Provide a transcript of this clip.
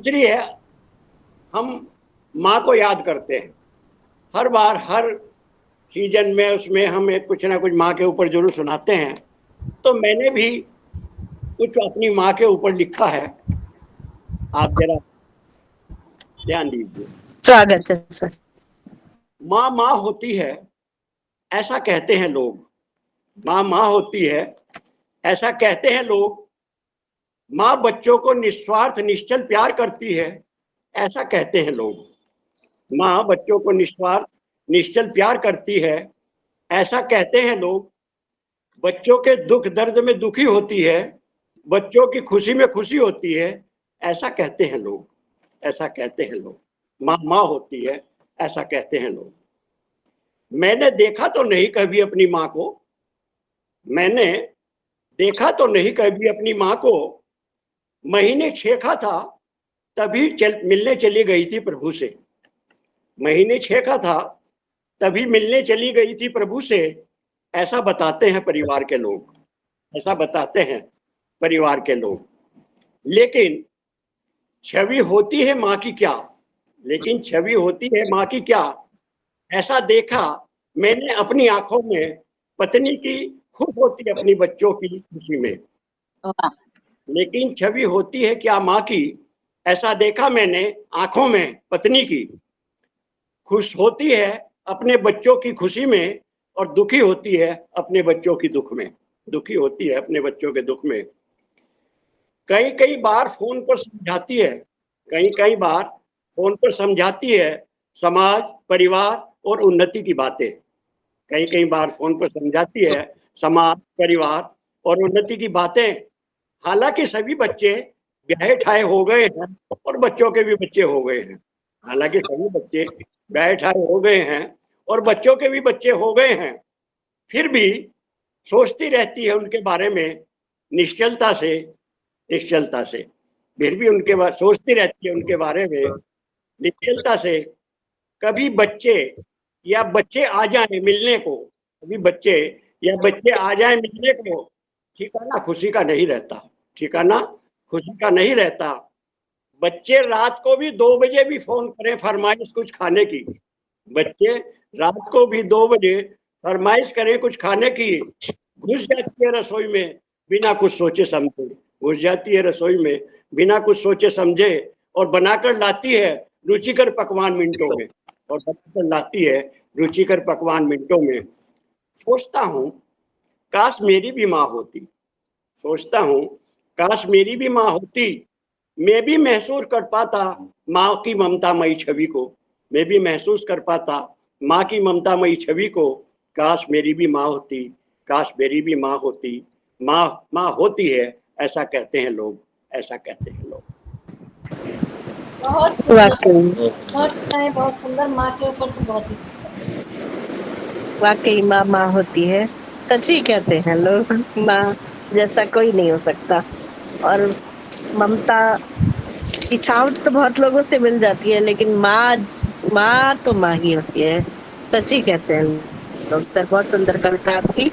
दूसरी है, हम माँ को याद करते हैं हर बार, हर सीजन में, उसमें हम एक कुछ ना कुछ माँ के ऊपर जरूर सुनाते हैं। तो मैंने भी कुछ अपनी माँ के ऊपर लिखा है, आप जरा ध्यान दीजिए। स्वागत है सर। माँ माँ होती है ऐसा कहते हैं लोग, माँ माँ होती है ऐसा कहते हैं लोग, माँ बच्चों को निस्वार्थ निश्चल प्यार करती है ऐसा कहते हैं लोग। माँ बच्चों को निस्वार्थ निश्चल प्यार करती है ऐसा कहते हैं लोग। बच्चों के दुख दर्द में दुखी होती है, बच्चों की खुशी में खुशी होती है ऐसा कहते हैं लोग, ऐसा कहते हैं लोग। माँ माँ होती है ऐसा कहते हैं लोग। मैंने देखा तो नहीं कभी अपनी माँ को, मैंने देखा तो नहीं कभी अपनी माँ को, महीने छेका था तभी मिलने चली गई थी प्रभु से। महीने छेका था तभी मिलने चली गई थी प्रभु से, ऐसा बताते हैं परिवार के लोग, ऐसा बताते हैं परिवार के लोग। लेकिन छवि होती है माँ की क्या, लेकिन छवि होती है माँ की क्या, ऐसा देखा मैंने अपनी आंखों में, पत्नी की खुश होती अपनी बच्चों की खुशी में। लेकिन छवि होती है क्या माँ की, ऐसा देखा मैंने आंखों में पत्नी की, खुश होती है अपने बच्चों की खुशी में और दुखी होती है अपने बच्चों की दुख में, दुखी होती है अपने बच्चों के दुख में। कई कई बार फोन पर समझाती है, कई कई बार फोन पर समझाती है समाज परिवार और उन्नति की बातें। कई कई बार फोन पर समझाती है समाज परिवार और उन्नति की बातें। हालांकि सभी बच्चे ब्याहे ठाए हो गए हैं और बच्चों के भी बच्चे हो गए हैं, हालांकि सभी बच्चे ब्याहे ठाए हो गए हैं और बच्चों के भी बच्चे हो गए हैं, फिर भी सोचती रहती है उनके बारे में निश्चलता से, निश्चलता से। फिर भी उनके बारे सोचती रहती है उनके बारे में निश्चलता से। कभी बच्चे या बच्चे आ जाए मिलने को, कभी बच्चे या बच्चे आ जाए मिलने को, ठिकाना खुशी का नहीं रहता, ठिकाना खुशी का नहीं रहता। बच्चे रात को भी 2 बजे भी फोन करें फरमाइश कुछ खाने की, बच्चे रात को भी 2 बजे फरमाइश करें कुछ खाने की, घुस जाती है रसोई में बिना कुछ सोचे समझे, घुस जाती है रसोई में बिना कुछ सोचे समझे और बनाकर लाती है रुचिकर पकवान मिनटों में, और बनाकर लाती है रुचिकर पकवान मिनटों में। सोचता हूँ काश मेरी भी माँ होती, सोचता हूँ काश मेरी भी माँ होती, मैं भी महसूस कर पाता माँ की ममतामयी छवि को, मैं भी महसूस कर पाता माँ की ममतामयी छवि को। काश मेरी भी माँ होती, काश मेरी भी माँ होती, माँ माँ होती है ऐसा कहते हैं लोग, ऐसा कहते हैं लोग। बहुत सुंदर, बहुत सुंदर। माँ के ऊपर तो बहुत ही वाकई माँ माँ होती है, सच ही कहते हैं लोग, माँ जैसा कोई नहीं हो सकता। और ममता की छाँव तो बहुत लोगों से मिल जाती है, लेकिन माँ माँ तो माँ ही होती है, सच ही कहते हैं लोग। सर बहुत सुंदर कविता आपकी।